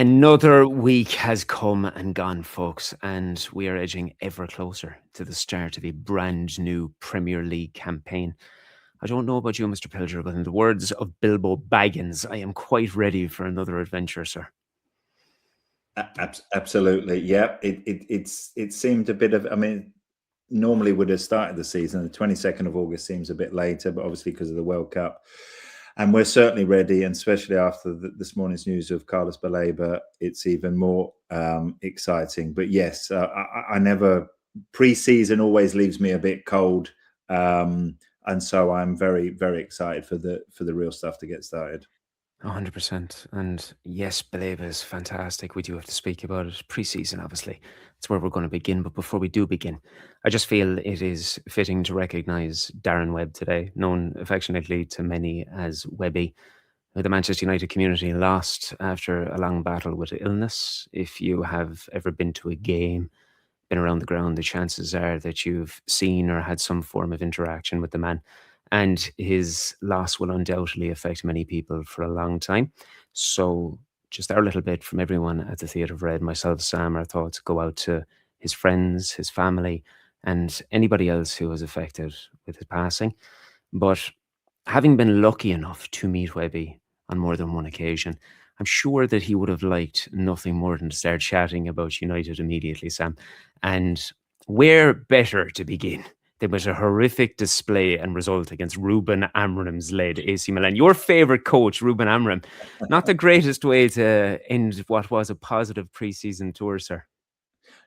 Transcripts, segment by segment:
Another week has come and gone, folks, and we are edging ever closer to the start of a brand new Premier League campaign. I don't know about you, Mr. Pilger, but in the words of Bilbo Baggins, I am quite ready for another adventure, sir. Absolutely, yeah. It seemed a bit of. I mean, normally would have started the season. The 22nd of August seems a bit later, but obviously because of the World Cup. And we're certainly ready, and especially after this morning's news of Carlos Baleba, it's even more exciting. But yes, I never pre-season always leaves me a bit cold, and so I'm very, very excited for the real stuff to get started. 100%. And yes, Baleba is fantastic. We do have to speak about it. Pre-season, obviously. That's where we're going to begin. But before we do begin, I just feel it is fitting to recognise Darren Webb today, known affectionately to many as Webby. The Manchester United community lost after a long battle with illness. If you have ever been to a game, been around the ground, the chances are that you've seen or had some form of interaction with the man. And his loss will undoubtedly affect many people for a long time. So, just our little bit from everyone at the Theatre of Red, myself, Sam, our thoughts go out to his friends, his family, and anybody else who was affected with his passing. But having been lucky enough to meet Webby on more than one occasion, I'm sure that he would have liked nothing more than to start chatting about United immediately, Sam. And where better to begin than with a horrific display and result against Ruben Amorim's led AC Milan? Your favourite coach, Ruben Amorim. Not the greatest way to end what was a positive pre-season tour, sir.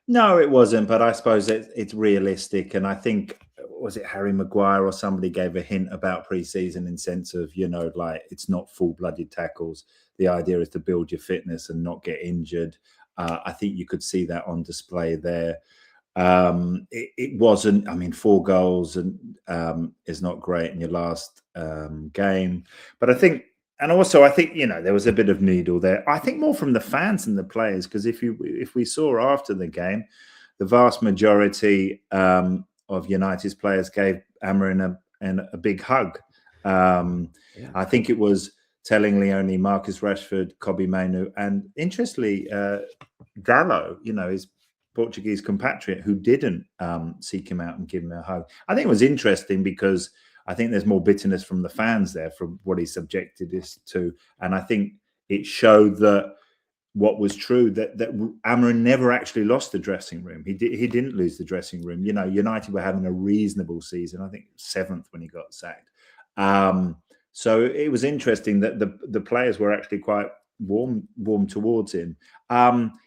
No, it wasn't, but I suppose it's realistic. And I think, was it Harry Maguire or somebody gave a hint about pre-season in sense of, like it's not full-blooded tackles. The idea is to build your fitness and not get injured. I think you could see that on display there. It wasn't, I mean, 4 goals and is not great in your last game. But I think, and also I think, there was a bit of needle there. I think more from the fans and the players, because if we saw after the game, the vast majority of United's players gave Amorim a big hug. I think it was tellingly only Marcus Rashford, Kobe Mainu, and interestingly, Gallo, his Portuguese compatriot, who didn't seek him out and give him a hug. I think it was interesting because I think there's more bitterness from the fans there from what he subjected us to. And I think it showed that what was true, that Amorim never actually lost the dressing room. He didn't lose the dressing room. United were having a reasonable season. I think 7th when he got sacked. So it was interesting that the players were actually quite warm towards him.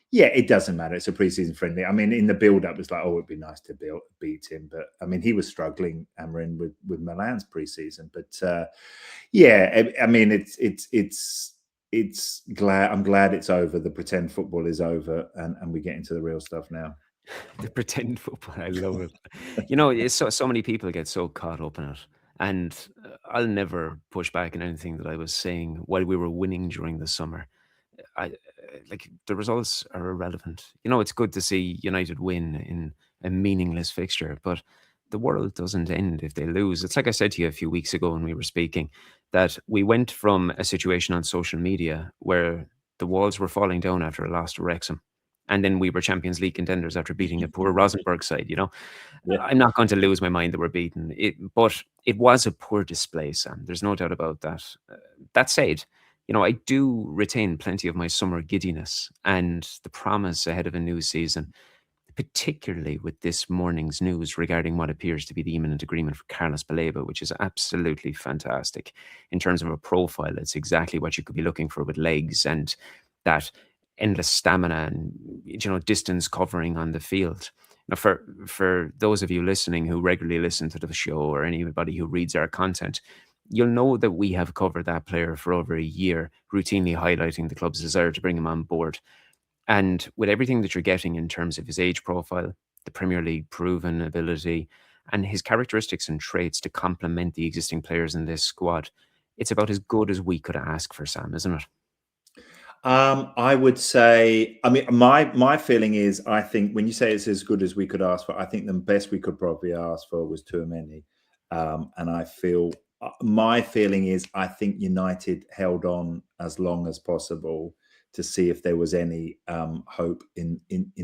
Yeah, it doesn't matter. It's a preseason friendly. I mean, in the build-up, it's like, oh, it'd be nice to beat him. But I mean, he was struggling, Amorim, with Milan's preseason. But yeah, I mean, it's glad. I'm glad it's over. The pretend football is over, and we get into the real stuff now. The pretend football, I love it. It's so many people get so caught up in it. And I'll never push back on anything that I was saying while we were winning during the summer. Like the results are irrelevant. It's good to see United win in a meaningless fixture, but the world doesn't end if they lose. It's like I said to you a few weeks ago when we were speaking, that we went from a situation on social media where the walls were falling down after a loss to Wrexham. And then we were Champions League contenders after beating a poor Rosenborg side, Yeah. I'm not going to lose my mind that we're beaten. But it was a poor display, Sam. There's no doubt about that. That said, I do retain plenty of my summer giddiness and the promise ahead of a new season, particularly with this morning's news regarding what appears to be the imminent agreement for Carlos Baleba, which is absolutely fantastic. In terms of a profile, it's exactly what you could be looking for with legs and that endless stamina and distance covering on the field. Now, for those of you listening who regularly listen to the show or anybody who reads our content, you'll know that we have covered that player for over a year, routinely highlighting the club's desire to bring him on board. And with everything that you're getting in terms of his age profile, the Premier League proven ability, and his characteristics and traits to complement the existing players in this squad, it's about as good as we could ask for, Sam, isn't it? I would say, I mean, my feeling is, I think when you say it's as good as we could ask for, I think the best we could probably ask for was Tchouaméni. And I feel, my feeling is, I think United held on as long as possible to see if there was any hope in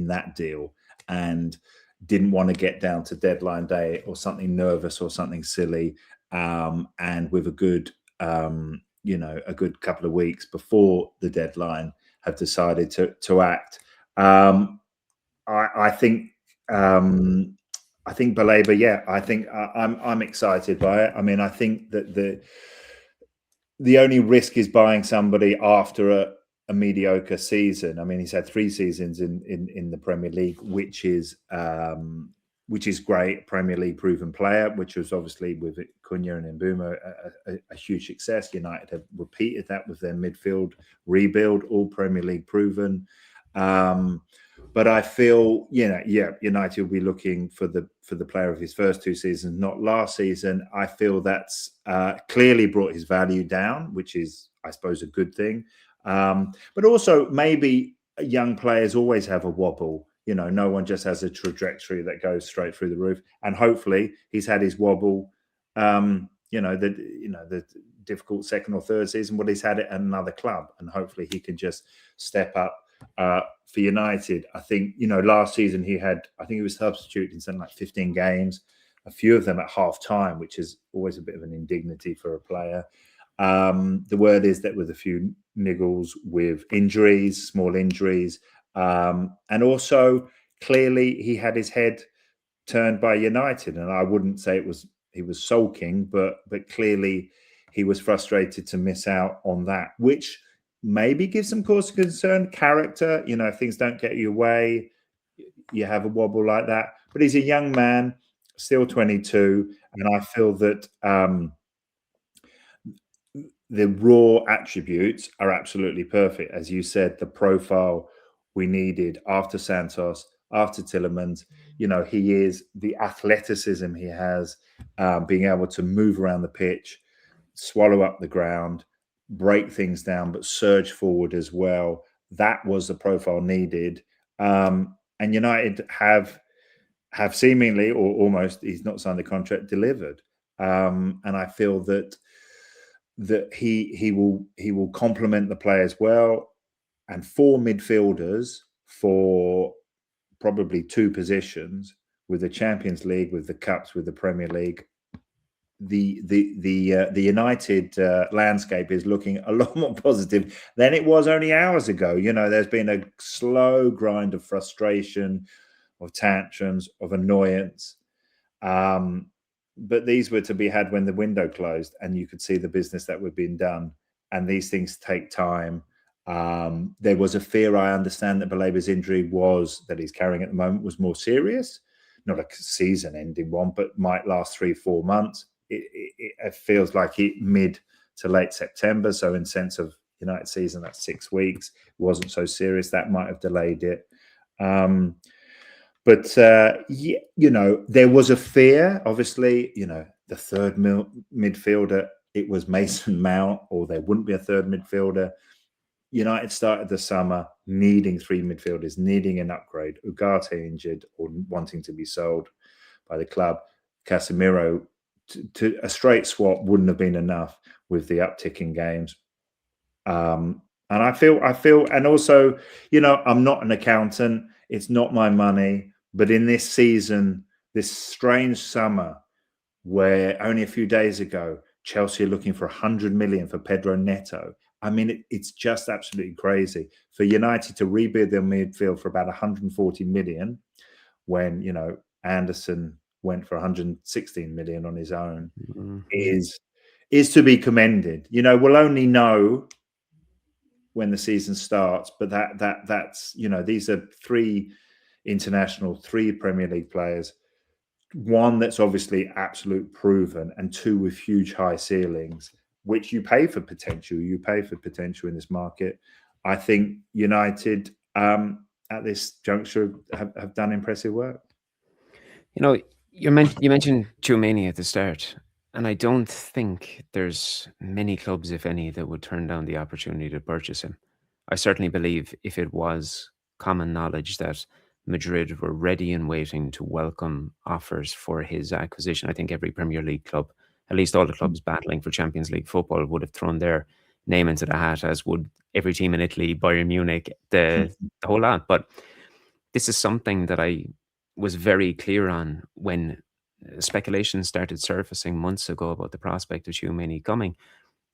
that deal, and didn't want to get down to deadline day or something nervous or something silly. And with a good, a good couple of weeks before the deadline, have decided to act. I think Baleba, yeah, I think I'm excited by it. I mean, I think that the only risk is buying somebody after a mediocre season. I mean, he's had 3 seasons in the Premier League, which is great. Premier League proven player, which was obviously with Cunha and Mbeumo a huge success. United have repeated that with their midfield rebuild, all Premier League proven. But I feel, United will be looking for the player of his first 2 seasons, not last season. I feel that's clearly brought his value down, which is, I suppose, a good thing. But also, maybe young players always have a wobble. No one just has a trajectory that goes straight through the roof. And hopefully, he's had his wobble. The difficult second or third season, but he's had it at another club, and hopefully he can just step up for United. I think, last season he was substituting something like 15 games, a few of them at half time, which is always a bit of an indignity for a player. The word is that with a few niggles with injuries, small injuries, and also clearly he had his head turned by United, and I wouldn't say he was sulking, but clearly he was frustrated to miss out on that, which maybe gives some cause to concern. Character, if things don't get your way, you have a wobble like that. But he's a young man, still 22, and I feel that the raw attributes are absolutely perfect. As you said, the profile we needed after Santos, after Tielemans. He is the athleticism he has, being able to move around the pitch, swallow up the ground, break things down, but surge forward as well. That was the profile needed. And United have seemingly, or almost, he's not signed the contract, delivered. And I feel that he will complement the players well. And 4 midfielders for probably 2 positions, with the Champions League, with the Cups, with the Premier League, the United landscape is looking a lot more positive than it was only hours ago. There's been a slow grind of frustration, of tantrums, of annoyance. But these were to be had when the window closed and you could see the business that was being done. And these things take time. There was a fear, I understand, that Baleba's injury that he's carrying at the moment was more serious, not a season-ending one, but might last 3-4 months. It feels like mid to late September. So in sense of United season, that's 6 weeks. It wasn't so serious. That might have delayed it. But there was a fear, obviously, the third midfielder, it was Mason Mount, or there wouldn't be a third midfielder. United started the summer needing 3 midfielders, needing an upgrade. Ugarte injured or wanting to be sold by the club. Casemiro, to a straight swap wouldn't have been enough with the uptick in games. And I feel, and also, I'm not an accountant. It's not my money. But in this season, this strange summer, where only a few days ago, Chelsea are looking for 100 million for Pedro Neto. I mean, it's just absolutely crazy. For United to rebuild their midfield for about 140 million, when, Anderson went for 116 million on his own, is to be commended. We'll only know when the season starts, but that's these are 3 international, 3 Premier League players, 1 that's obviously absolute proven, and 2 with huge high ceilings, which you pay for potential. You pay for potential in this market. I think United at this juncture have done impressive work. You mentioned Tchouaméni at the start, and I don't think there's many clubs, if any, that would turn down the opportunity to purchase him. I certainly believe if it was common knowledge that Madrid were ready and waiting to welcome offers for his acquisition, I think every Premier League club, at least all the clubs battling for Champions League football, would have thrown their name into the hat, as would every team in Italy, Bayern Munich, the whole lot. But this is something that I was very clear on when speculation started surfacing months ago about the prospect of Tchouaméni coming.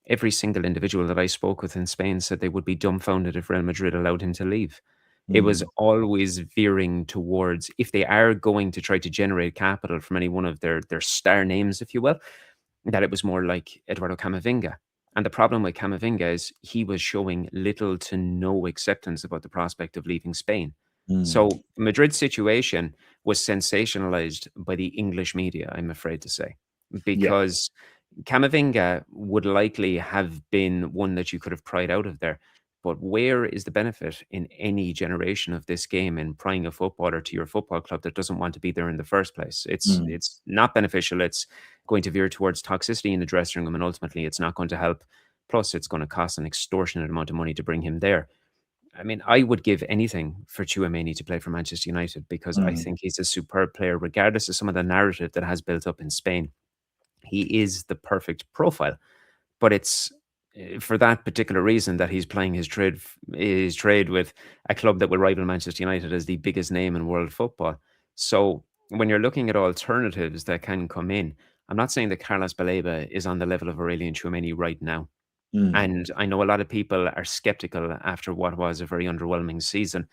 Every single individual that I spoke with in Spain said they would be dumbfounded if Real Madrid allowed him to leave. It was Mm, always veering towards, if they are going to try to generate capital from any one of their star names, if you will, that it was more like Eduardo Camavinga. And the problem with Camavinga is he was showing little to no acceptance about the prospect of leaving Spain. mm, So Madrid's situation was sensationalized by the English media, I'm afraid to say, yeah. because Camavinga would likely have been one that you could have pried out of there. But where is the benefit in any generation of this game in prying a footballer to your football club that doesn't want to be there in the first place? It's Mm, it's not beneficial. It's going to veer towards toxicity in the dressing room, and ultimately, it's not going to help. Plus, it's going to cost an extortionate amount of money to bring him there. I mean, I would give anything for Tchouaméni to play for Manchester United because I mm, think he's a superb player, regardless of some of the narrative that has built up in Spain. He is the perfect profile, but it's for that particular reason that he's playing his trade with a club that will rival Manchester United as the biggest name in world football. So when you're looking at alternatives that can come in, I'm not saying that Carlos Baleba is on the level of Aurelien Tchouameni right now. mm, And I know a lot of people are skeptical after what was a very underwhelming season,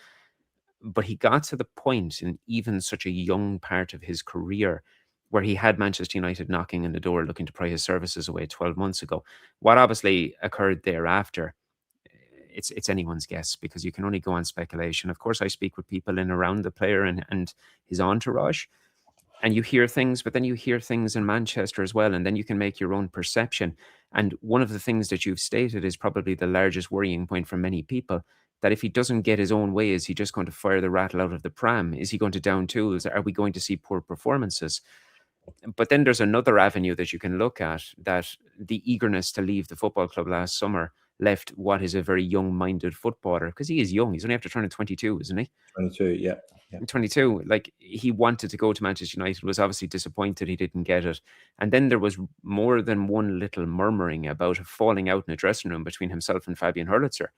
but he got to the point in even such a young part of his career where he had Manchester United knocking on the door looking to pry his services away 12 months ago. What obviously occurred thereafter, it's anyone's guess because you can only go on speculation. Of course, I speak with people in around the player and his entourage, and you hear things, but then you hear things in Manchester as well, and then you can make your own perception. And one of the things that you've stated is probably the largest worrying point for many people, that if he doesn't get his own way, is he just going to fire the rattle out of the pram? Is he going to down tools? Are we going to see poor performances? But then there's another avenue that you can look at, that the eagerness to leave the football club last summer left what is a very young-minded footballer, because he is young. He's only after turning 22, isn't he? 22. Yeah. Yeah. 22, like he wanted to go to Manchester United, was obviously disappointed he didn't get it. And then there was more than one little murmuring about a falling out in the dressing room between himself and Fabian Hurlitzer.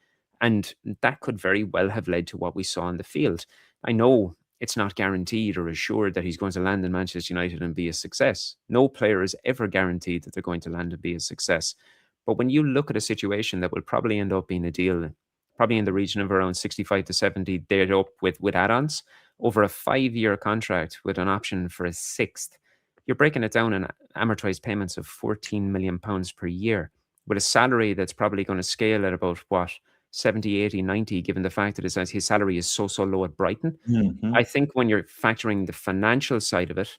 And that could very well have led to what we saw on the field. I know it's not guaranteed or assured that he's going to land in Manchester United and be a success. No player is ever guaranteed that they're going to land and be a success. But when you look at a situation that will probably end up being a deal, probably in the region of around 65 to 70, they're up with add-ons over a 5-year contract with an option for a sixth, you're breaking it down in amortized payments of £14 million per year with a salary that's probably going to scale at about what, 70, 80, 90, given the fact that his salary is so low at Brighton. Hmm. I think when you're factoring the financial side of it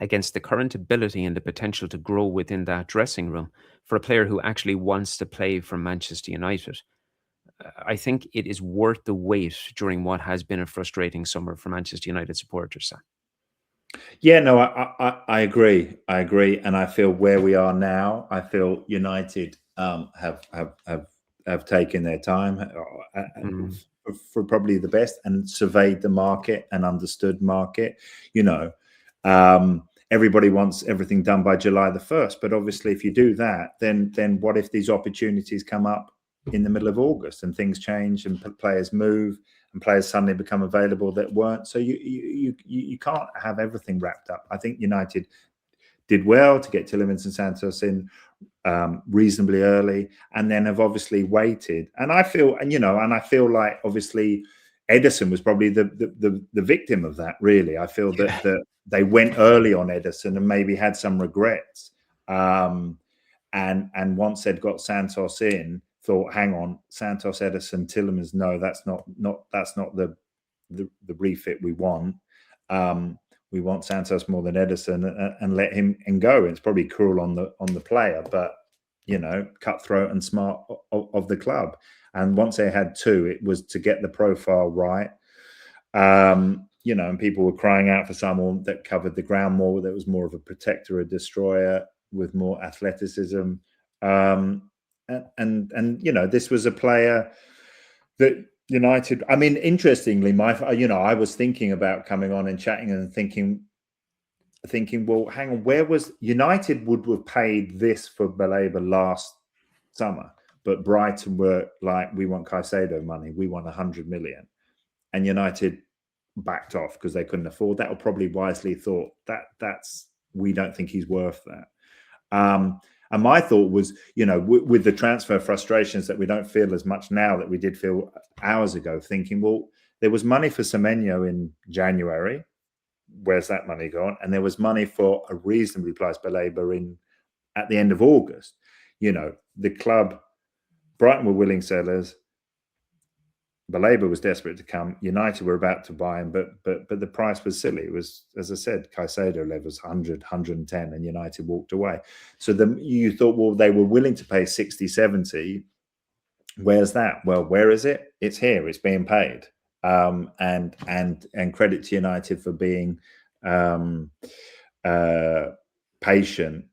against the current ability and the potential to grow within that dressing room for a player who actually wants to play for Manchester United, I think it is worth the wait during what has been a frustrating summer for Manchester United supporters, Sam. Yeah, no, I agree. I agree, and I feel where we are now. I feel United have taken their time Mm, for probably the best and surveyed the market and understood market. You know, everybody wants everything done by July the 1st, but obviously, if you do that, then what if these opportunities come up in the middle of August and things change and players move and players suddenly become available that weren't. So you can't have everything wrapped up. I think United did well to get Tielemans and Santos in reasonably early, and then have obviously waited. And I feel, and I feel like obviously Edison was probably the victim of that. Really, I feel yeah. that they went early on Edison and maybe had some regrets. And once they'd got Santos in, thought, hang on, Santos, Edison, Tielemans, no, that's not the refit we want. We want Santos more than Edison, and let him and go. It's probably cruel on the player, but cutthroat and smart of the club. And once they had two, it was to get the profile right. And people were crying out for someone that covered the ground more, that was more of a protector, a destroyer with more athleticism. And this was a player that United. I mean, interestingly, I was thinking about coming on and chatting and thinking, well, hang on, where was United would have paid this for Baleba last summer, but Brighton were like, we want Caicedo money, we want 100 million, and United backed off because they couldn't afford that, or probably wisely thought that's we don't think he's worth that. And my thought was, with the transfer frustrations that we don't feel as much now that we did feel hours ago, thinking, well, there was money for Semenyo in January. Where's that money gone? And there was money for a reasonably priced Baleba at the end of August. The club, Brighton were willing sellers. Baleba was desperate to come. United were about to buy him, but the price was silly. It was, as I said, Caicedo levels 100, 110, and United walked away. So you thought, well, they were willing to pay 60, 70. Where's that? Well, where is it? It's here. It's being paid. And credit to United for being patient.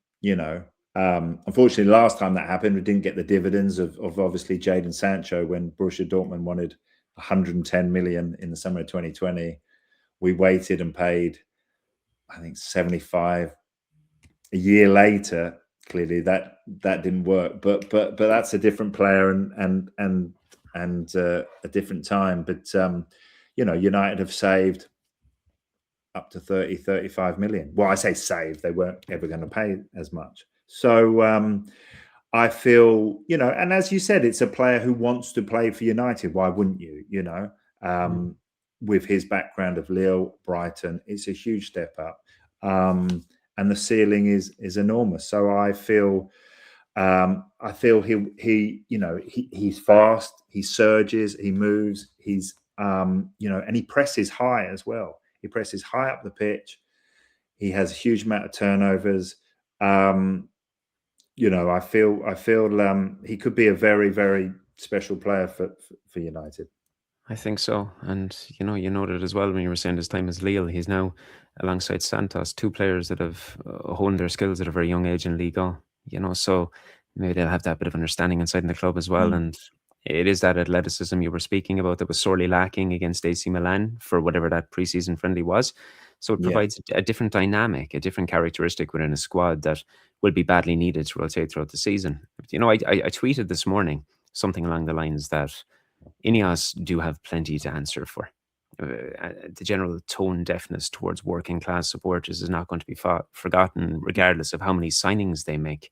Unfortunately, last time that happened, we didn't get the dividends of obviously Jadon Sancho when Borussia Dortmund wanted 110 million in the summer of 2020. We waited and paid, I think, 75. A year later, clearly that didn't work. But that's a different player and a different time. But United have saved up to 30, 35 million. Well, I say saved, they weren't ever going to pay as much. So I feel, and as you said, it's a player who wants to play for United. Why wouldn't you? With his background of Lille, Brighton, it's a huge step up. And the ceiling is enormous. So I feel he's fast, he surges, he moves, he's and he presses high as well. He presses high up the pitch. He has a huge amount of turnovers. I feel he could be a very, very special player for United. I think so. And, you noted as well when you were saying his time as Lille, he's now alongside Santos, two players that have honed their skills at a very young age in Liga, so maybe they'll have that bit of understanding inside in the club as well. And it is that athleticism you were speaking about that was sorely lacking against AC Milan for whatever that preseason friendly was. So it provides a different dynamic, a different characteristic within a squad that will be badly needed to rotate throughout the season. I tweeted this morning something along the lines that Ineos do have plenty to answer for. The general tone deafness towards working class supporters is not going to be forgotten, regardless of how many signings they make.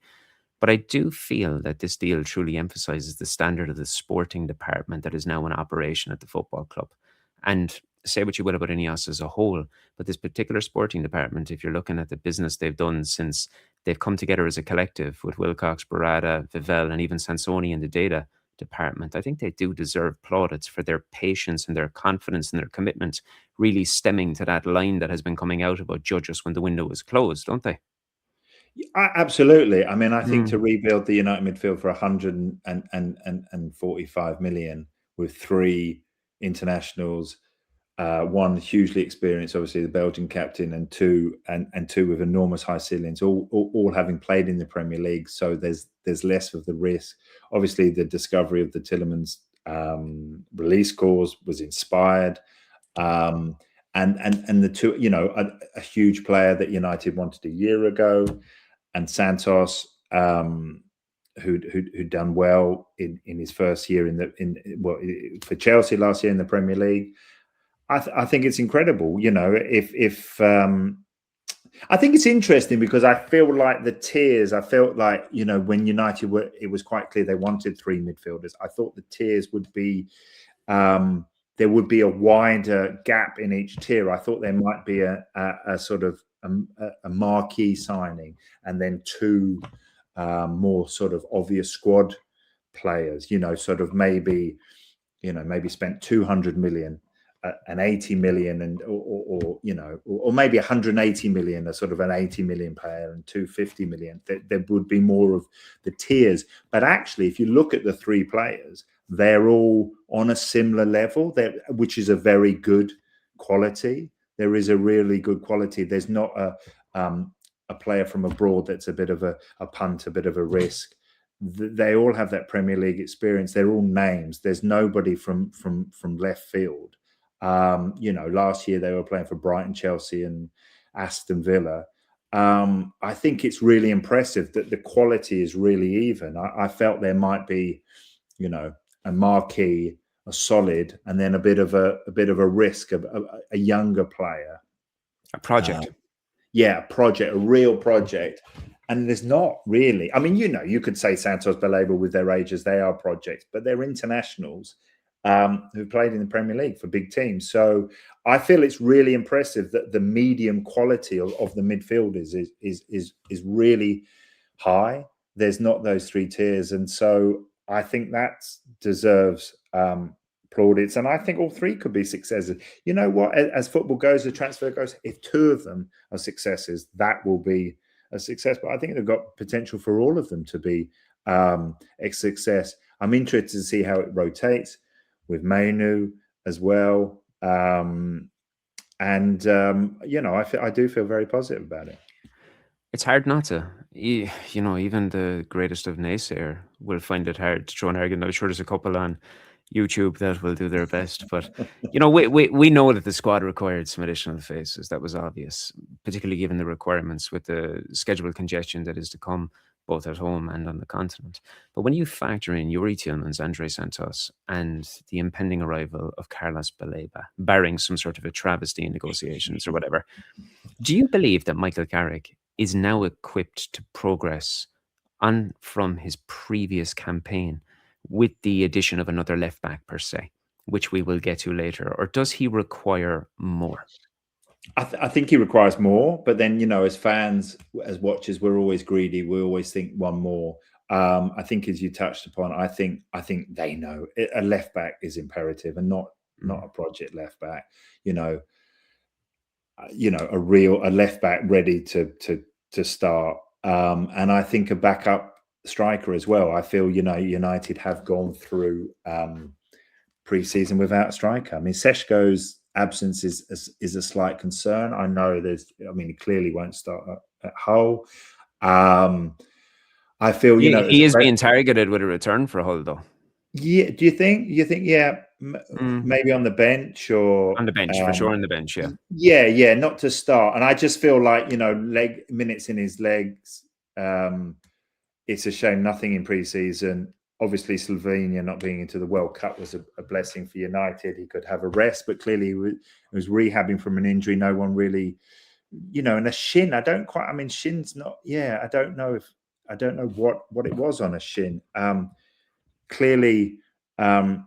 But I do feel that this deal truly emphasizes the standard of the sporting department that is now in operation at the football club. And say what you will about Ineos as a whole, but this particular sporting department, if you're looking at the business they've done since they've come together as a collective with Wilcox, Barada, Vivel, and even Sansoni in the data department, I think they do deserve plaudits for their patience and their confidence and their commitment, really stemming to that line that has been coming out about judge us when the window is closed, don't they? Absolutely. I mean, I think to rebuild the United midfield for 145 million with three internationals, one hugely experienced, obviously the Belgian captain, and two with enormous high ceilings, all having played in the Premier League. So there's less of the risk. Obviously, the discovery of the Tielemans release clause was inspired, and the two, a huge player that United wanted a year ago, and Santos, who'd done well in his first year for Chelsea last year in the Premier League. I think it's incredible. I think it's interesting because I feel like the tiers. I felt like when United it was quite clear they wanted three midfielders. I thought the tiers would be there would be a wider gap in each tier. I thought there might be a sort of a marquee signing, and then two more sort of obvious squad players. Sort of maybe spent 200 million. An 80 million or maybe 180 million, a sort of an 80 million player, and 250 million. There would be more of the tiers. But actually, if you look at the three players, they're all on a similar level, which is a very good quality. There is a really good quality. There's not a player from abroad that's a bit of a punt, a bit of a risk. They all have that Premier League experience. They're all names. There's nobody from left field. Last year they were playing for Brighton, Chelsea, and Aston Villa. I think it's really impressive that the quality is really even. I felt there might be, a marquee, a solid, and then a bit of a risk of a younger player. A project. Yeah, a project, a real project. And there's not really. I mean, you could say Santos Baleba with their ages, they are projects, but they're internationals who played in the Premier League for big teams. So I feel it's really impressive that the medium quality of the midfielders is really high. There's not those three tiers, and so I think that deserves plaudits. And I think all three could be successes. You know what? As football goes, the transfer goes. If two of them are successes, that will be a success. But I think they've got potential for all of them to be a success. I'm interested to see how it rotates with Mainu as well. I do feel very positive about it. It's hard not to. Even the greatest of naysayer will find it hard to throw an argument. I'm sure there's a couple on YouTube that will do their best. But, we know that the squad required some additional faces. That was obvious, particularly given the requirements with the schedule congestion that is to come, both at home and on the continent. But when you factor in Yuri Tillmans, Andre Santos, and the impending arrival of Carlos Baleba, barring some sort of a travesty in negotiations or whatever, do you believe that Michael Carrick is now equipped to progress on from his previous campaign with the addition of another left back per se, which we will get to later, or does he require more? I think he requires more, but then as fans, as watchers, we're always greedy. We always think one more. I think, as you touched upon, I think they know a left back is imperative, and not a project left back. A left back ready to start, and I think a backup striker as well. I feel United have gone through pre-season without a striker. I mean, Seshko's absence is a slight concern. I know he clearly won't start at Hull. I feel he is being targeted with a return for Hull, though. Yeah, do you think? Yeah, maybe on the bench or on the bench for sure. On the bench, yeah. Yeah, not to start. And I just feel like leg minutes in his legs. It's a shame nothing in pre-season. Obviously, Slovenia not being into the World Cup was a blessing for United. He could have a rest, but clearly he was rehabbing from an injury. No one really, and a shin. Shin's not. Yeah, I don't know what it was on a shin. Clearly, I'm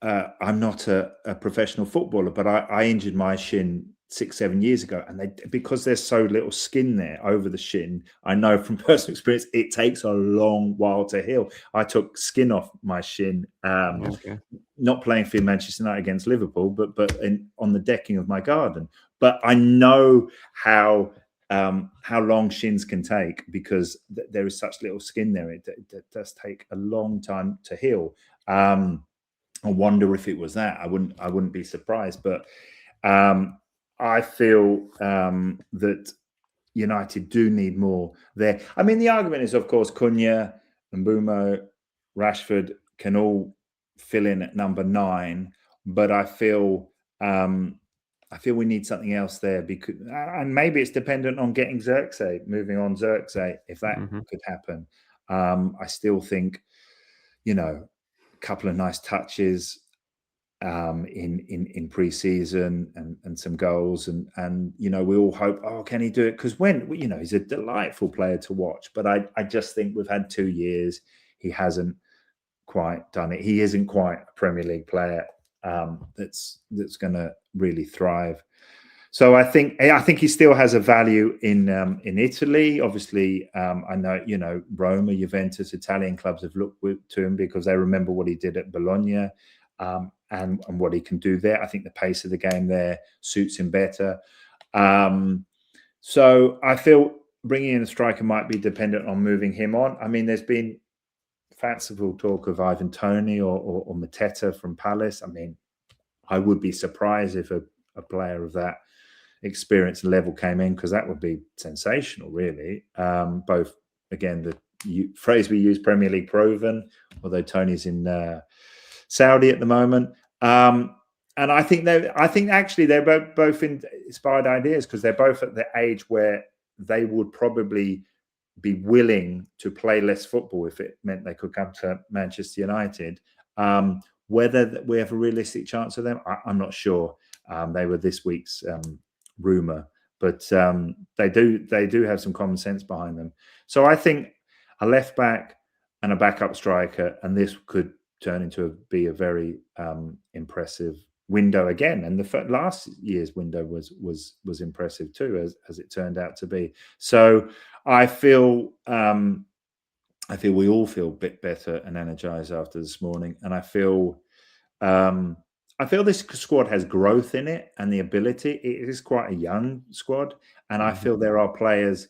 not a professional footballer, but I injured my shin 6-7 years ago, and because there's so little skin there over the shin, I know from personal experience it takes a long while to heal. I took skin off my shin, not playing for Manchester United against Liverpool, but on the decking of my garden. But I know how long shins can take because there is such little skin there. It does take a long time to heal. I wonder if it was that. I wouldn't be surprised, but I feel that United do need more there. I mean, the argument is, of course, Cunha, Mbeumo, Rashford can all fill in at number 9, but I feel we need something else there, because, and maybe it's dependent on getting moving on Xerxes, if that could happen. I still think, a couple of nice touches in pre-season and some goals, and we all hope, can he do it? Because he's a delightful player to watch, but I just think we've had 2 years, he hasn't quite done it. He isn't quite a Premier League player that's going to really thrive. So I think he still has a value in Italy. Obviously, I know Roma, Juventus, Italian clubs have looked to him because they remember what he did at Bologna and what he can do there. I think the pace of the game there suits him better. So I feel bringing in a striker might be dependent on moving him on. I mean, there's been fanciful talk of Ivan Toney or Mateta from Palace. I mean, I would be surprised if a player of that experience and level came in, because that would be sensational, really. Both, again, the phrase we use, Premier League proven, although Tony's in Saudi at the moment. And I think actually they're both inspired ideas, because they're both at the age where they would probably be willing to play less football if it meant they could come to Manchester United. Whether we have a realistic chance of them, I'm not sure. They were this week's rumor, but they do have some common sense behind them. So I think a left back and a backup striker, and this could turn into be a very impressive window again. And the last year's window was impressive too, as it turned out to be. So I feel we all feel a bit better and energized after this morning, and I feel this squad has growth in it and the ability. It is quite a young squad, and I feel there are players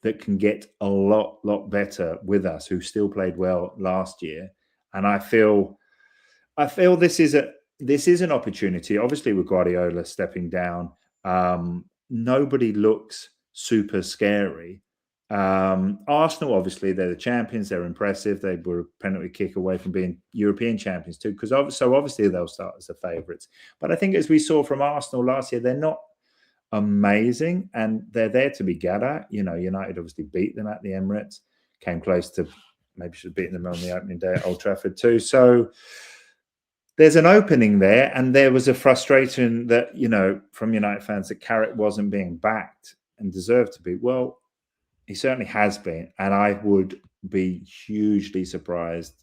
that can get a lot better with us who still played well last year, and I feel this is an opportunity. Obviously, with Guardiola stepping down, nobody looks super scary. Arsenal, obviously, they're the champions. They're impressive. They were a penalty kick away from being European champions too, because obviously they'll start as the favourites. But I think, as we saw from Arsenal last year, they're not amazing, and they're there to be got at. United obviously beat them at the Emirates, came close to maybe should have beaten them on the opening day at Old Trafford too. So there's an opening there, and there was a frustration that, from United fans, that Carrick wasn't being backed and deserved to be. Well, he certainly has been, and I would be hugely surprised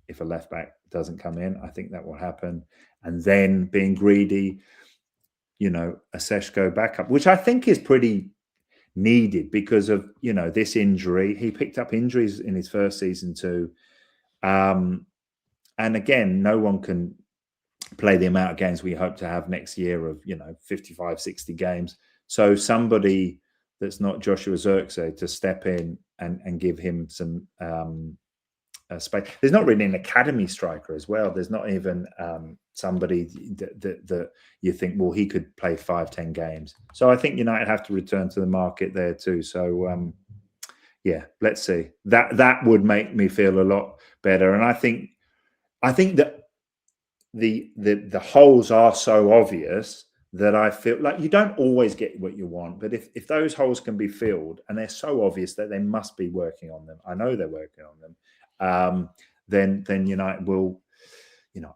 if a left back doesn't come in. I think that will happen. And then, being greedy, a Seshko backup, which I think is pretty needed because of, this injury. He picked up injuries in his first season too. And again, no one can play the amount of games we hope to have next year of, 55, 60 games. So somebody that's not Joshua Zirkzee to step in and give him some space. There's not really an academy striker as well. There's not even somebody that you think, well, he could play 5-10 games. So I think United have to return to the market there too. So yeah, let's see. That would make me feel a lot better. And I think that the holes are so obvious that I feel like you don't always get what you want, but if those holes can be filled, and they're so obvious that they must be working on them, I know they're working on them, then United will,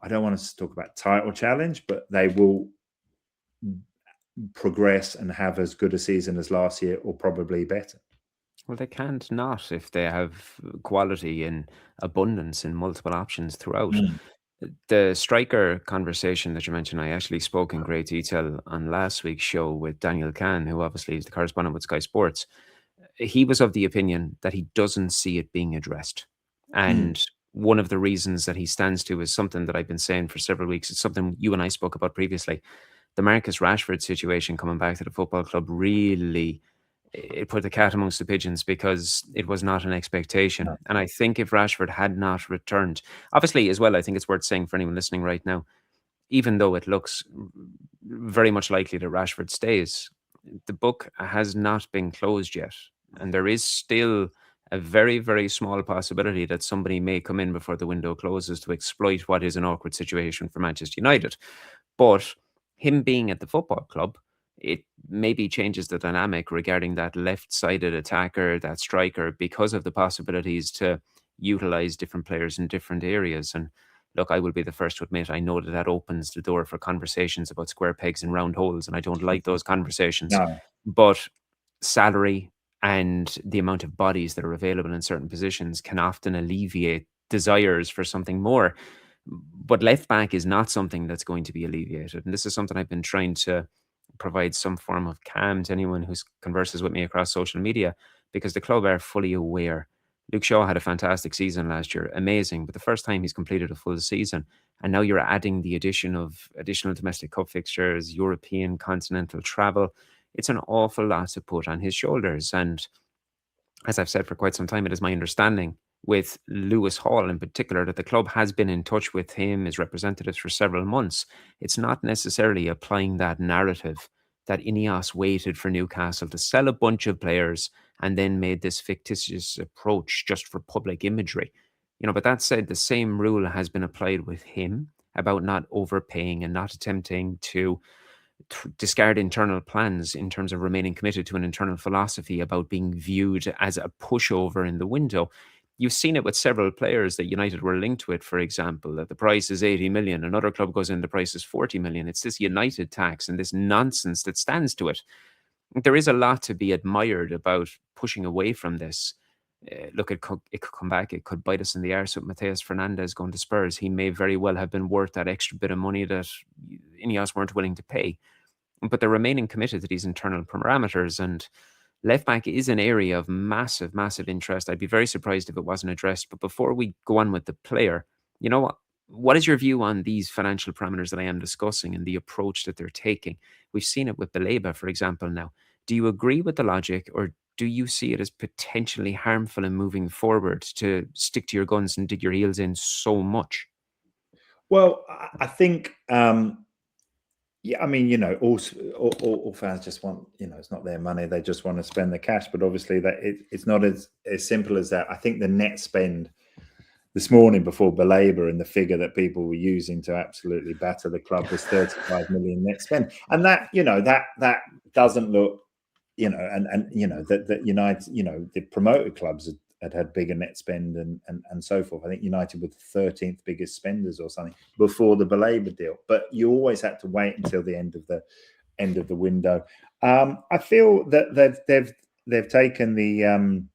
I don't want to talk about title challenge, but they will progress and have as good a season as last year, or probably better. Well, they can't not if they have quality in abundance and multiple options throughout. The striker conversation that you mentioned, I actually spoke in great detail on last week's show with Daniel Kahn, who obviously is the correspondent with Sky Sports. He was of the opinion that he doesn't see it being addressed. And one of the reasons that he stands to is something that I've been saying for several weeks. It's something you and I spoke about previously. The Marcus Rashford situation coming back to the football club really, it put the cat amongst the pigeons because it was not an expectation. And I think if Rashford had not returned, obviously as well, I think it's worth saying for anyone listening right now, even though it looks very much likely that Rashford stays, the book has not been closed yet. And there is still a very, very small possibility that somebody may come in before the window closes to exploit what is an awkward situation for Manchester United. But him being at the football club, it maybe changes the dynamic regarding that left-sided attacker, that striker, because of the possibilities to utilize different players in different areas. And look, I will be the first to admit, I know that opens the door for conversations about square pegs and round holes, and I don't like those conversations. No. But salary and the amount of bodies that are available in certain positions can often alleviate desires for something more. But left back is not something that's going to be alleviated. And this is something I've been trying to provide some form of calm to anyone who converses with me across social media, because the club are fully aware. Luke Shaw had a fantastic season last year, amazing, but the first time he's completed a full season. And now you're adding the addition of additional domestic cup fixtures, European continental travel. It's an awful lot to put on his shoulders. And as I've said for quite some time, it is my understanding with Lewis Hall in particular that the club has been in touch with him, his representatives, for several months. It's not necessarily applying that narrative that Ineos waited for Newcastle to sell a bunch of players and then made this fictitious approach just for public imagery. But that said, the same rule has been applied with him about not overpaying and not attempting to discard internal plans in terms of remaining committed to an internal philosophy about being viewed as a pushover in the window. You've seen it with several players that United were linked with, for example, that the price is 80 million, another club goes in, the price is 40 million. It's this United tax and this nonsense that stands to it. There is a lot to be admired about pushing away from this. Look, it could come back. It could bite us in the arse with Mateus Fernandes going to Spurs. He may very well have been worth that extra bit of money that Ineos weren't willing to pay. But they're remaining committed to these internal parameters. And left back is an area of massive, massive interest. I'd be very surprised if it wasn't addressed. But before we go on with the player, you know what? What is your view on these financial parameters that I am discussing and the approach that they're taking? We've seen it with Baleba, for example, now. Do you agree with the logic, or do you see it as potentially harmful in moving forward to stick to your guns and dig your heels in so much? Well, I think, yeah, I mean, all fans just want, it's not their money. They just want to spend the cash. But obviously, it's not as simple as that. I think the net spend this morning before Baleba and the figure that people were using to absolutely batter the club was 35 million net spend, and that that doesn't look, and that United, the promoted clubs had bigger net spend and so forth. I think United were the 13th biggest spenders or something before the Baleba deal, but you always had to wait until the end of the window. I feel that they've taken the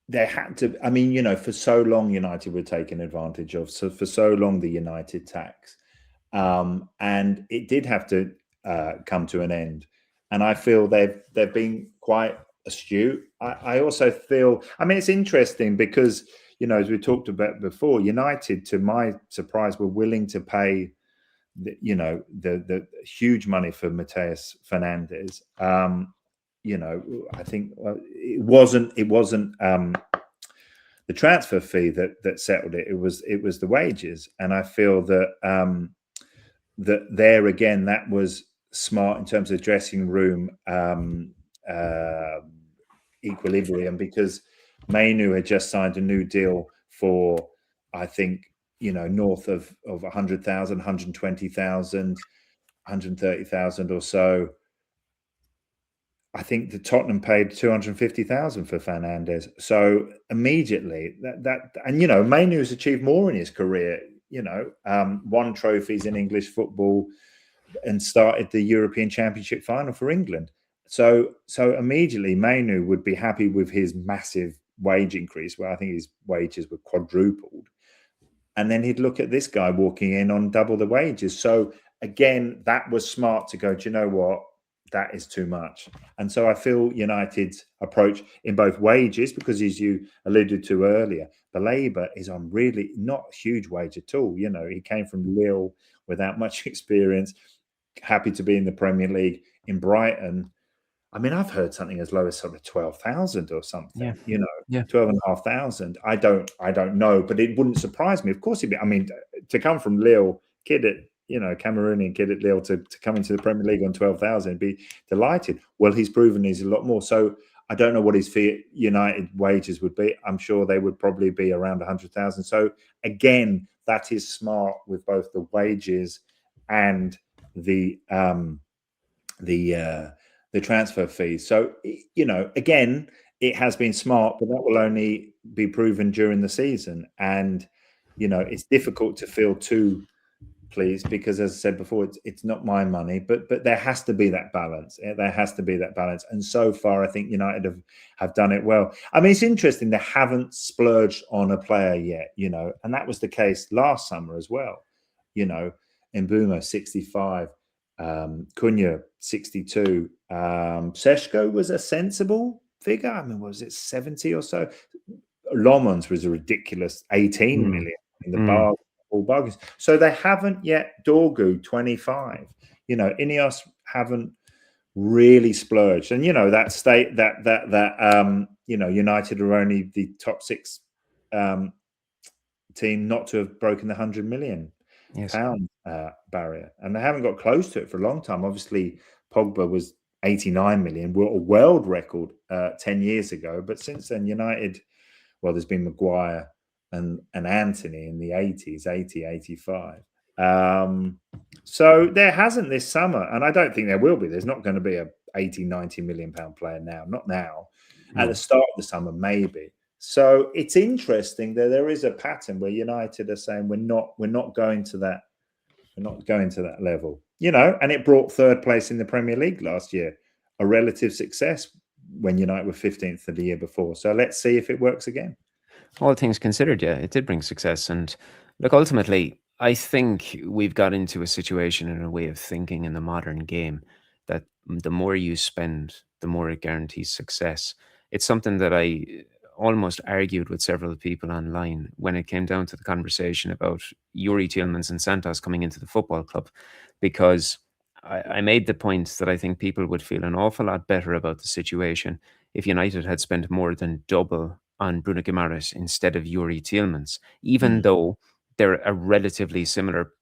they had to. I mean, for so long United were taken advantage of. So for so long the United tax, and it did have to come to an end. And I feel they've been quite astute. I also feel. I mean, it's interesting because as we talked about before, United, to my surprise, were willing to pay the huge money for Mateus Fernandes. I think it wasn't the transfer fee that settled it. It was the wages, and I feel that that there again that was smart in terms of dressing room equilibrium, because Mainu had just signed a new deal for, I think, north of 100,000, 120,000, 130,000 or so. I think the Tottenham paid 250,000 for Fernandes. So immediately and Mainu's achieved more in his career. Won trophies in English football and started the European Championship final for England. So immediately Mainu would be happy with his massive wage increase, where I think his wages were quadrupled. And then he'd look at this guy walking in on double the wages. So again, that was smart to go, do you know what? That is too much. And so I feel United's approach in both wages, because as you alluded to earlier, Baleba is on really not a huge wage at all. He came from Lille without much experience, happy to be in the Premier League in Brighton. I mean, I've heard something as low as sort of 12,000 or something, Yeah. 12,500. I don't know, but it wouldn't surprise me. Of course, to come from Lille, Cameroonian kid at Lille to come into the Premier League on 12,000, be delighted. Well, he's proven he's a lot more. So I don't know what his United wages would be. I'm sure they would probably be around 100,000. So again, that is smart with both the wages and the transfer fees. So again, it has been smart, but that will only be proven during the season. And it's difficult to feel too pleased, because as I said before, it's not my money, but there has to be that balance. There has to be that balance. And so far, I think United have done it well. I mean, it's interesting, they haven't splurged on a player yet, and that was the case last summer as well. Mbeumo 65, Cunha 62, Seshko was a sensible figure. I mean, was it 70 or so? Lomans was a ridiculous 18 million in the bar. All bargains. So they haven't yet. Dorgu 25. Ineos haven't really splurged, and United are only the top 6 team not to have broken the 100 million pound barrier, and they haven't got close to it for a long time. Obviously, Pogba was 89 million, a world record 10 years ago, but since then, United, well, there's been Maguire and Anthony in the 80s, 80, 85. So there hasn't this summer, and I don't think there will be. There's not going to be a 80, 90 million pound player now, not now. At the No. start of the summer, maybe. So it's interesting that there is a pattern where United are saying we're not going to that, level, and it brought third place in the Premier League last year, a relative success when United were 15th of the year before. So let's see if it works again. All things considered, yeah, it did bring success. And look, ultimately, I think we've got into a situation and a way of thinking in the modern game that the more you spend, the more it guarantees success. It's something that I almost argued with several people online when it came down to the conversation about Yuri Tillmans and Santos coming into the football club, because I made the point that I think people would feel an awful lot better about the situation if United had spent more than double on Bruno Guimaraes instead of Yuri Tillmans, even Mm. though they're a relatively similar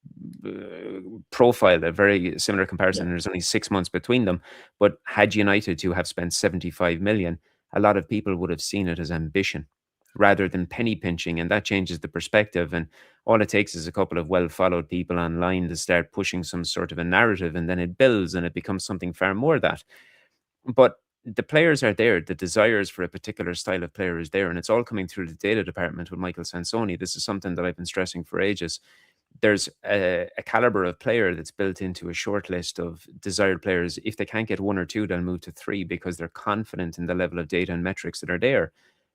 uh, profile, a very similar Yeah. comparison. There's only 6 months between them. But had United to have spent 75 million, a lot of people would have seen it as ambition rather than penny pinching. And that changes the perspective. And all it takes is a couple of well followed people online to start pushing some sort of a narrative, and then it builds and it becomes something far more that. But the players are there. The desires for a particular style of player is there, and it's all coming through the data department with Michael Sansoni. This is something that I've been stressing for ages. There's a caliber of player that's built into a short list of desired players. If they can't get one or two, they'll move to three because they're confident in the level of data and metrics that are there.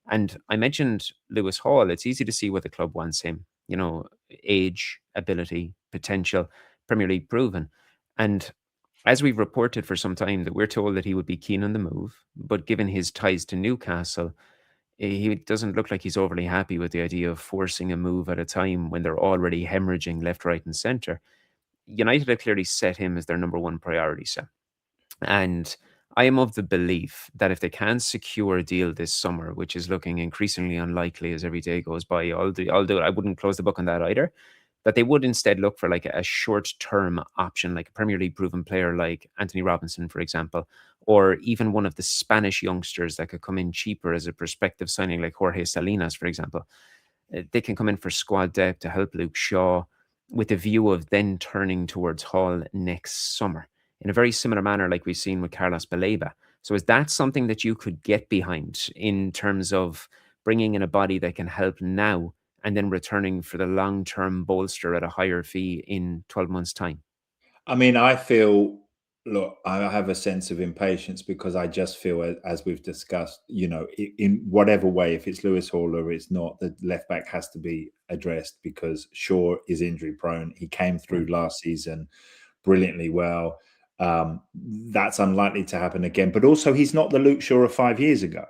And I mentioned Lewis Hall. It's easy to see what the club wants him. Age, ability, potential, Premier League proven. And as we've reported for some time, that we're told that he would be keen on the move, but given his ties to Newcastle, he doesn't look like he's overly happy with the idea of forcing a move at a time when they're already hemorrhaging left, right, and centre. United have clearly set him as their number one priority, Sam. And I am of the belief that if they can secure a deal this summer, which is looking increasingly unlikely as every day goes by, I'll do it. I wouldn't close the book on that either. That they would instead look for like a short-term option, like a Premier League proven player like Anthony Robinson, for example, or even one of the Spanish youngsters that could come in cheaper as a prospective signing, like Jorge Salinas, for example. They can come in for squad depth to help Luke Shaw, with a view of then turning towards Hall next summer in a very similar manner like we've seen with Carlos Baleba. So is that something that you could get behind in terms of bringing in a body that can help now and then returning for the long-term bolster at a higher fee in 12 months' time? I mean, I feel, look, I have a sense of impatience because I just feel, as we've discussed, in whatever way, if it's Lewis Hall or it's not, the left back has to be addressed because Shaw is injury prone. He came Yeah, through last season brilliantly well. That's unlikely to happen again. But also, he's not the Luke Shaw of 5 years ago.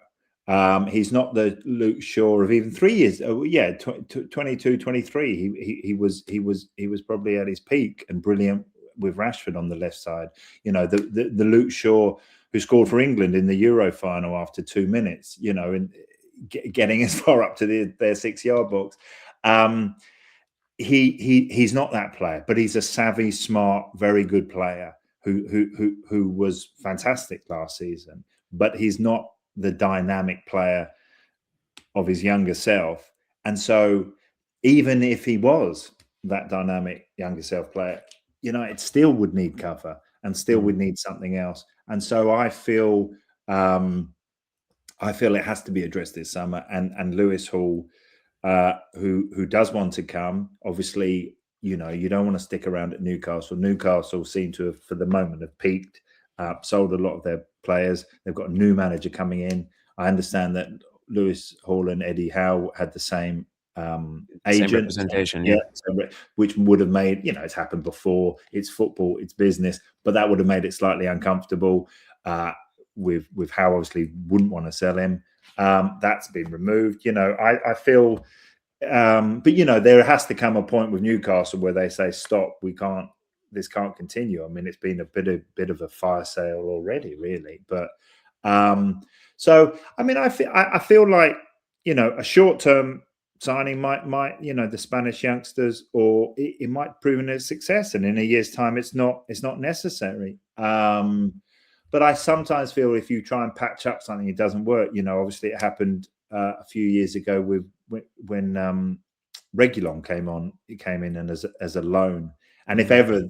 He's not the Luke Shaw of even 3 years. Oh, yeah, 22, 23. He was probably at his peak and brilliant with Rashford on the left side. The Luke Shaw who scored for England in the Euro final after 2 minutes. And getting as far up to their 6-yard box. He's not that player, but he's a savvy, smart, very good player who was fantastic last season. But he's not the dynamic player of his younger self. And so, even if he was that dynamic younger self player, it still would need cover and still mm, would need something else. And so, I feel it has to be addressed this summer. And Lewis Hall, who does want to come, obviously, you don't want to stick around at Newcastle. Newcastle seem to have, for the moment, have peaked, sold a lot of their players. They've got a new manager coming in. I understand that Lewis Hall and Eddie Howe had the same same agent. representation, Yeah, yeah. which would have made, it's happened before. It's football, it's business, but that would have made it slightly uncomfortable. With Howe obviously wouldn't want to sell him. That's been removed. I feel, but there has to come a point with Newcastle where they say, "Stop, we can't. This can't continue." I mean, it's been a bit of a fire sale already, really. But so I mean, I feel like a short term signing might the Spanish youngsters, or it might prove a success, and in a year's time, it's not necessary. But I sometimes feel if you try and patch up something, it doesn't work. Obviously, it happened a few years ago with when Reguilon came in and as a loan. And if ever,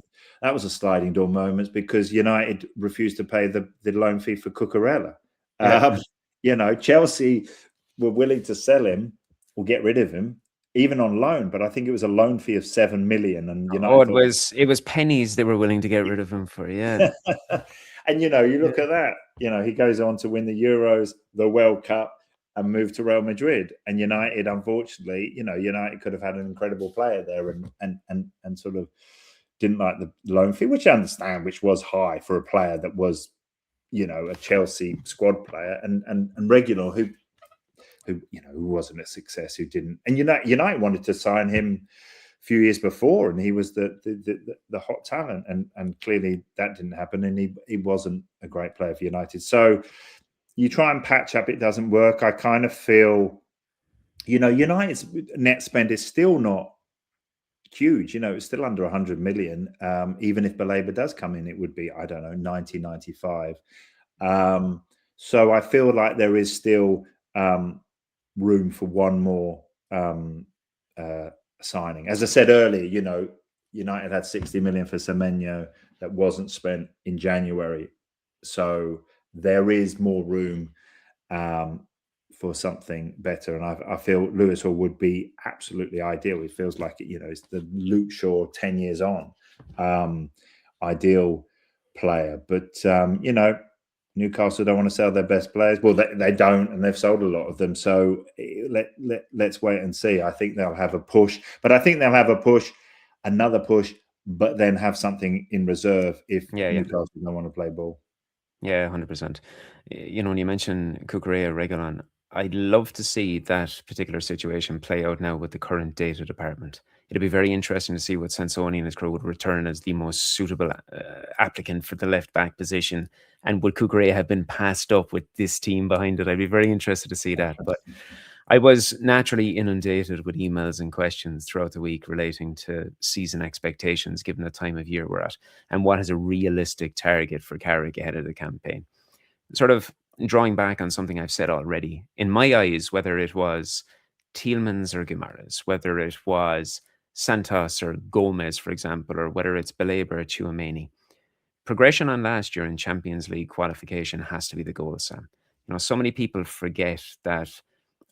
that was a sliding door moment because United refused to pay the loan fee for Cucurella. Yeah. Chelsea were willing to sell him or get rid of him, even on loan. But I think it was a loan fee of 7 million, and Oh, United it thought, was pennies they were willing to get rid of him for. Yeah. and you look at that. He goes on to win the Euros, the World Cup, and move to Real Madrid. And United, unfortunately, United could have had an incredible player there, and sort of didn't like the loan fee, which I understand, which was high for a player that was, a Chelsea squad player, and regular who wasn't a success, who didn't. And United wanted to sign him a few years before, and he was the hot talent, and clearly that didn't happen, and he wasn't a great player for United. So you try and patch up, it doesn't work. I kind of feel, United's net spend is still not huge. It's still under 100 million. Even if Baleba does come in, it would be, I don't know, 90, 95. So I feel like there is still room for one more signing. As I said earlier, United had 60 million for Semenyo that wasn't spent in January. So there is more room for something better. And I feel Lewis Hall would be absolutely ideal. It feels like it's the Luke Shaw 10 years on ideal player. But Newcastle don't want to sell their best players. Well, they don't, and they've sold a lot of them. So let's wait and see. I think they'll have a push, but I think they'll have another push, but then have something in reserve if Newcastle don't want to play ball. Yeah, 100%. When you mention Cucurella, Reguilon, I'd love to see that particular situation play out now with the current data department. It'd be very interesting to see what Sansoni and his crew would return as the most suitable applicant for the left back position. And would Cucurella have been passed up with this team behind it? I'd be very interested to see that. But I was naturally inundated with emails and questions throughout the week relating to season expectations, given the time of year we're at, and what is a realistic target for Carrick ahead of the campaign. Sort of drawing back on something I've said already, in my eyes, whether it was Tielemans or Guimaraes, whether it was Santos or Gomez, for example, or whether it's Baleba or Tchouaméni, progression on last year in Champions League qualification has to be the goal, Sam. So many people forget that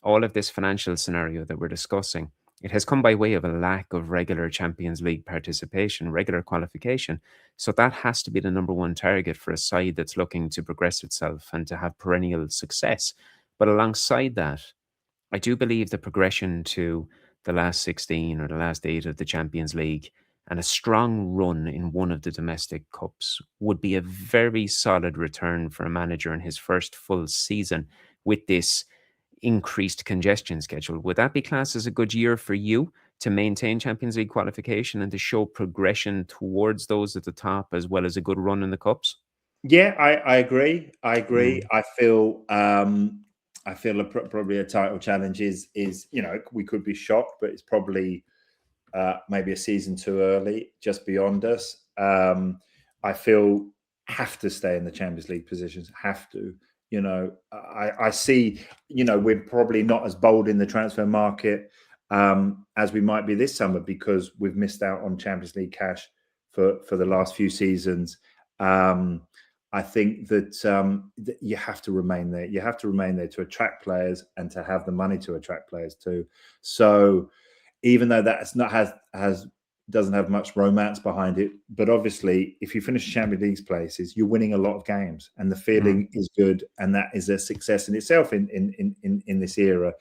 all of this financial scenario that we're discussing, it has come by way of a lack of regular Champions League participation, regular qualification. So that has to be the number one target for a side that's looking to progress itself and to have perennial success. But alongside that, I do believe the progression to the last 16 or the last 8 of the Champions League and a strong run in one of the domestic cups would be a very solid return for a manager in his first full season with this increased congestion schedule. Would that be classed as a good year for you to maintain Champions League qualification and to show progression towards those at the top as well as a good run in the cups? Yeah, I agree. I feel probably a title challenge is we could be shocked, but it's probably maybe a season too early, just beyond us. I feel have to stay in the Champions League positions. Have to. I see. We're probably not as bold in the transfer market as we might be this summer because we've missed out on Champions League cash for the last few seasons. I think that you have to remain there. You have to remain there to attract players and to have the money to attract players too. So even though that's not doesn't have much romance behind it, but obviously if you finish Champions League places, you're winning a lot of games, and the feeling is good, and that is a success in itself in this era.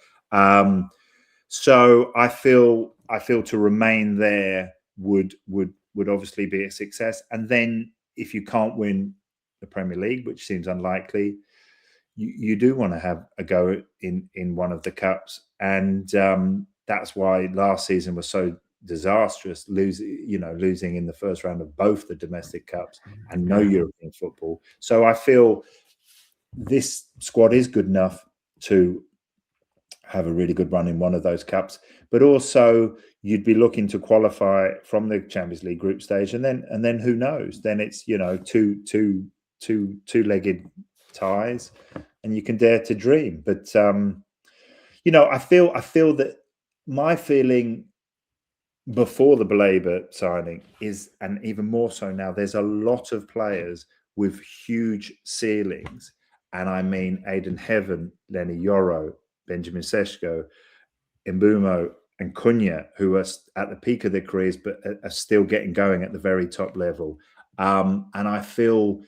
So I feel to remain there would obviously be a success, and then if you can't win the Premier League, which seems unlikely, you do want to have a go in one of the cups, and that's why last season was so disastrous, losing in the first round of both the domestic cups and no European football. So I feel this squad is good enough to have a really good run in one of those cups, but also you'd be looking to qualify from the Champions League group stage, and then who knows? Then it's two-legged ties, and you can dare to dream. But I feel that my feeling before the Baleba signing is, and even more so now, there's a lot of players with huge ceilings. And I mean Aidan Heaven, Lenny Yoro, Benjamin Sesko, Mbumo, and Cunha, who are at the peak of their careers, but are still getting going at the very top level. And I feel,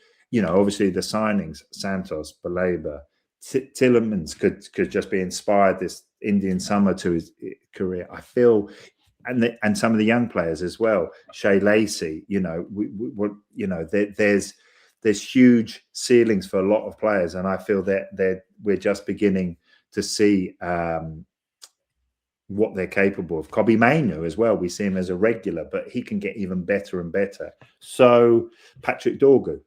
obviously the signings, Santos, Baleba, Tillemans could just be inspired this Indian summer to his career. I feel, and some of the young players as well, Shea Lacey, there's huge ceilings for a lot of players, and I feel that we're just beginning to see what they're capable of. Kobe Mainu as well. We see him as a regular, but he can get even better and better. So Patrick Dorgu.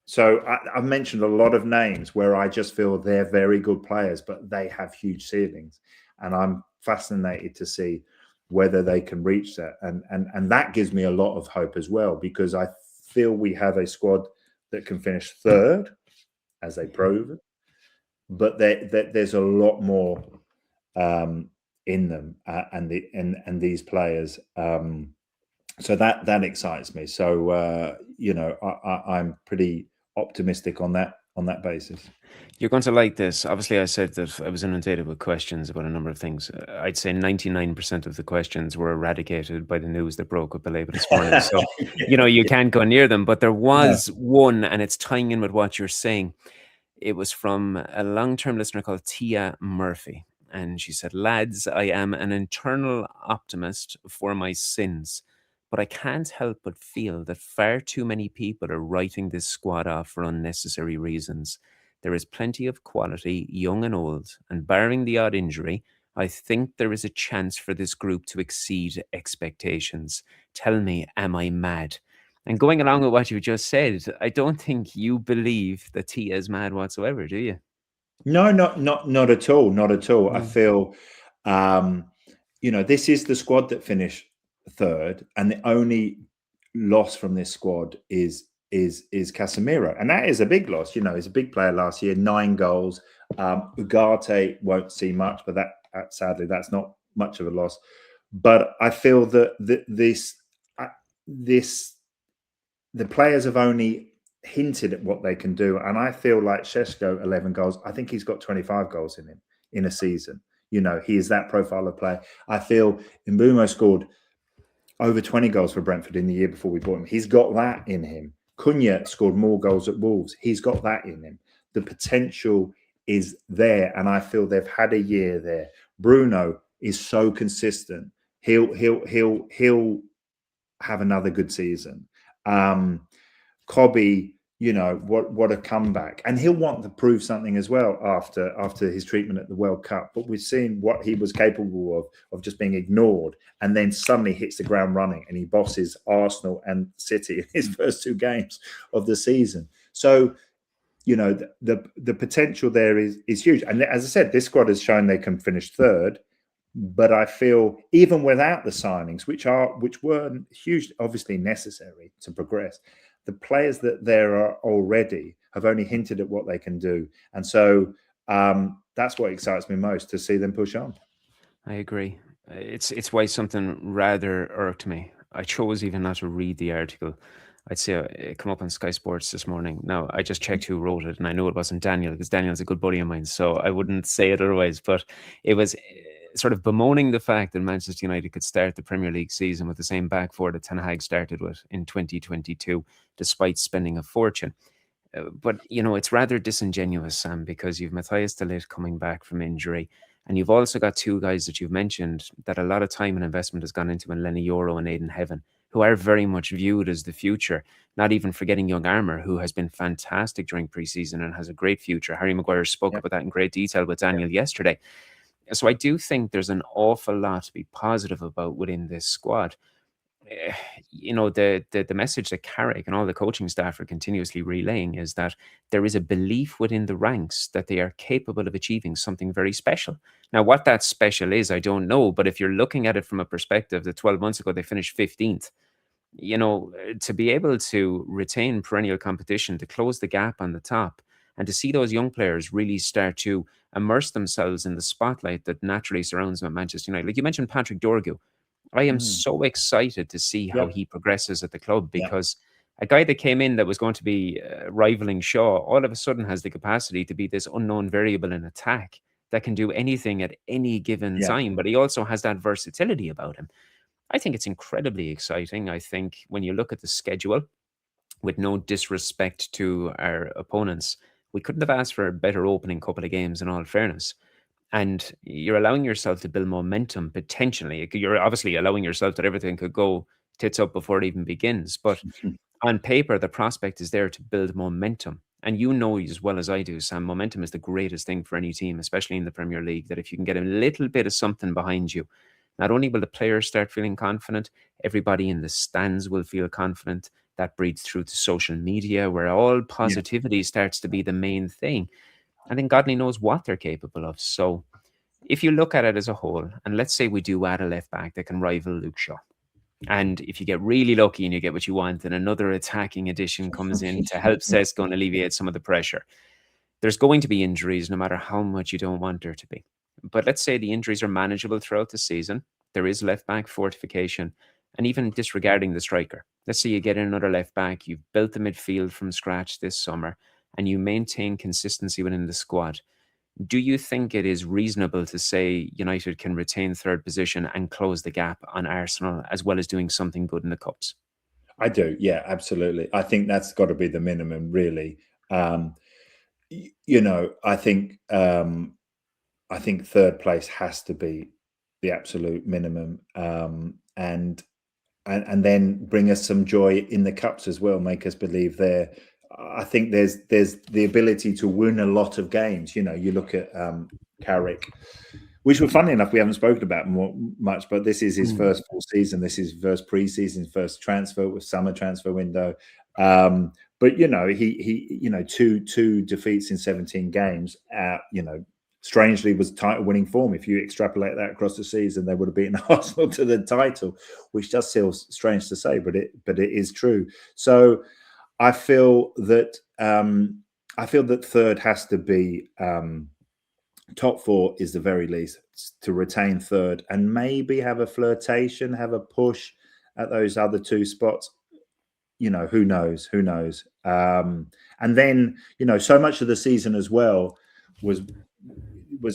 So I've mentioned a lot of names where I just feel they're very good players, but they have huge ceilings, and I'm fascinated to see whether they can reach that. And that gives me a lot of hope as well, because I feel we have a squad that can finish third, as they prove, but there's a lot more in them, and these players. So that excites me. So I'm pretty optimistic on that basis. You're going to like this. Obviously, I said that I was inundated with questions about a number of things. I'd say 99% of the questions were eradicated by the news that broke up Baleba this morning. So, you can't go near them. But there was one, and it's tying in with what you're saying. It was from a long-term listener called Tia Murphy. And she said, lads, I am an internal optimist for my sins, but I can't help but feel that far too many people are writing this squad off for unnecessary reasons. There is plenty of quality, young and old, and barring the odd injury, I think there is a chance for this group to exceed expectations. Tell me, am I mad? And going along with what you just said, I don't think you believe that Tia is mad whatsoever, do you? No, not at all. Not at all. I Mm. feel, this is the squad that finished third, and the only loss from this squad is Casemiro, and that is a big loss. He's a big player last year, 9 goals. Ugarte won't see much, but sadly that's not much of a loss. But I feel that the players have only hinted at what they can do, and I feel like Šeško, 11 goals. I think he's got 25 goals in him in a season. He is that profile of player. I feel Mbumo scored over 20 goals for Brentford in the year before we bought him. He's got that in him. Cunha scored more goals at Wolves. He's got that in him. The potential is there, and I feel they've had a year there. Bruno is so consistent. He'll have another good season. Kobe, what a comeback, and he'll want to prove something as well after his treatment at the World Cup. But we've seen what he was capable of just being ignored, and then suddenly hits the ground running, and he bosses Arsenal and City in his first 2 games of the season. So, the potential there is huge. And as I said, this squad has shown they can finish third. But I feel even without the signings, which were huge, obviously necessary to progress, the players that there are already have only hinted at what they can do, and so that's what excites me most, to see them push on. I agree. It's why something rather irked me. I chose even not to read the article. I'd say it come up on Sky Sports this morning. Now, I just checked who wrote it, and I know it wasn't Daniel, because Daniel's a good buddy of mine, so I wouldn't say it otherwise. But it was sort of bemoaning the fact that Manchester United could start the Premier League season with the same back four that Ten Hag started with in 2022, despite spending a fortune. But, it's rather disingenuous, Sam, because you've Matthias de Ligt coming back from injury. And you've also got 2 guys that you've mentioned that a lot of time and investment has gone into, in Lenny Yoro and Aidan Heaven, who are very much viewed as the future. Not even forgetting young Armour, who has been fantastic during preseason and has a great future. Harry Maguire spoke about that in great detail with Daniel yesterday. So I do think there's an awful lot to be positive about within this squad. The message that Carrick and all the coaching staff are continuously relaying is that there is a belief within the ranks that they are capable of achieving something very special. Now, what that special is, I don't know. But if you're looking at it from a perspective that 12 months ago they finished 15th, to be able to retain perennial competition, to close the gap on the top, and to see those young players really start to immerse themselves in the spotlight that naturally surrounds them at Manchester United. Like you mentioned, Patrick Dorgu. I am Mm. so excited to see how Yep. he progresses at the club, Yep. because a guy that came in that was going to be rivaling Shaw all of a sudden has the capacity to be this unknown variable in attack that can do anything at any given Yep. time, but he also has that versatility about him. I think it's incredibly exciting. I think when you look at the schedule, with no disrespect to our opponents, we couldn't have asked for a better opening couple of games in all fairness. And you're allowing yourself to build momentum potentially. You're obviously allowing yourself that everything could go tits up before it even begins. But on paper, the prospect is there to build momentum. And you know as well as I do, Sam, momentum is the greatest thing for any team, especially in the Premier League, that if you can get a little bit of something behind you, not only will the players start feeling confident, everybody in the stands will feel confident. That breeds through to social media, where all Yeah. positivity starts to be the main thing. And then God only knows what they're capable of. So if you look at it as a whole, and let's say we do add a left back that can rival Luke Shaw, and if you get really lucky and you get what you want, and another attacking addition comes in to help Sesko and alleviate some of the pressure, there's going to be injuries no matter how much you don't want there to be. But let's say the injuries are manageable throughout the season. There is left back fortification, and even disregarding the striker. Let's say you get in another left back, you've built the midfield from scratch this summer, and you maintain consistency within the squad. Do you think it is reasonable to say United can retain third position and close the gap on Arsenal, as well as doing something good in the Cups? I do. Yeah, absolutely. I think that's got to be the minimum, really. Um, you know, I think third place has to be the absolute minimum, and then bring us some joy in the cups as well. Make us believe there. I think there's the ability to win a lot of games. You know, you look at Carrick, which were funny enough we haven't spoken about much, but this is his Mm. first full season. This is first preseason, first transfer with summer transfer window. But you know, he you know two defeats in 17 games. You know, strangely was title winning form. If you extrapolate that across the season, they would have beaten Arsenal to the title, which does feel strange to say, but it is true. So I feel that third has to be top four is the very least to retain third, and maybe have a flirtation, have a push at those other two spots. You know, who knows? Who knows? And then, you know, so much of the season as well was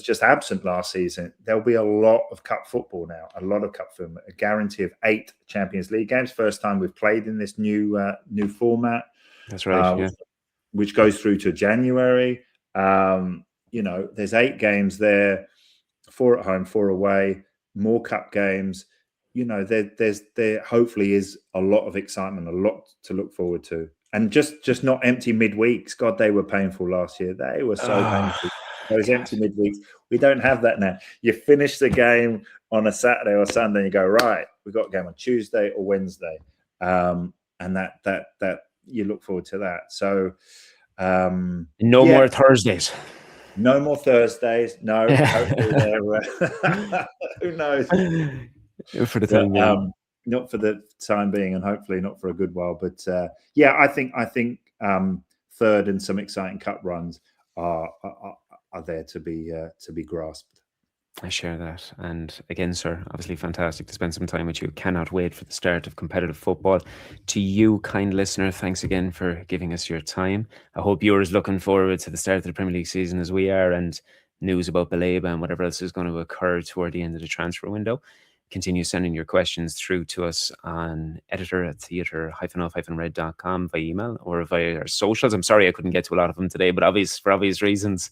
just absent last season. There'll be a lot of cup football now, a lot of cup football, a guarantee of 8 Champions League games. First time we've played in this new format. That's right. Yeah. Which goes through to January. You know, there's 8 games there, 4 at home, 4 away, more cup games. You know, there hopefully is a lot of excitement, a lot to look forward to, and just not empty midweeks. God, they were painful last year. They were so painful. Those God. empty midweeks. We don't have that now. You finish the game on a Saturday or Sunday, and you go, right, we've got a game on Tuesday or Wednesday, and that you look forward to that. So No more Thursdays. no more Thursdays. No, hopefully they're who knows. For the time being. Not for the time being, and hopefully not for a good while. But yeah, I think third and some exciting cup runs are there to be grasped. I share that. And again, sir, obviously fantastic to spend some time with you. Cannot wait for the start of competitive football. To you, kind listener, thanks again for giving us your time. I hope you're as looking forward to the start of the Premier League season as we are, and news about Baleba and whatever else is going to occur toward the end of the transfer window. Continue sending your questions through to us on editor@theatre-off-red.com by email or via our socials. I'm sorry I couldn't get to a lot of them today, but for obvious reasons.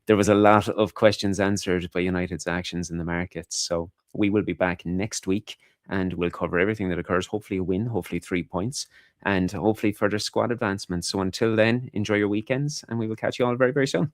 There was a lot of questions answered by United's actions in the market. So we will be back next week and we'll cover everything that occurs. Hopefully a win, hopefully 3 points, and hopefully further squad advancements. So until then, enjoy your weekends and we will catch you all very, very soon.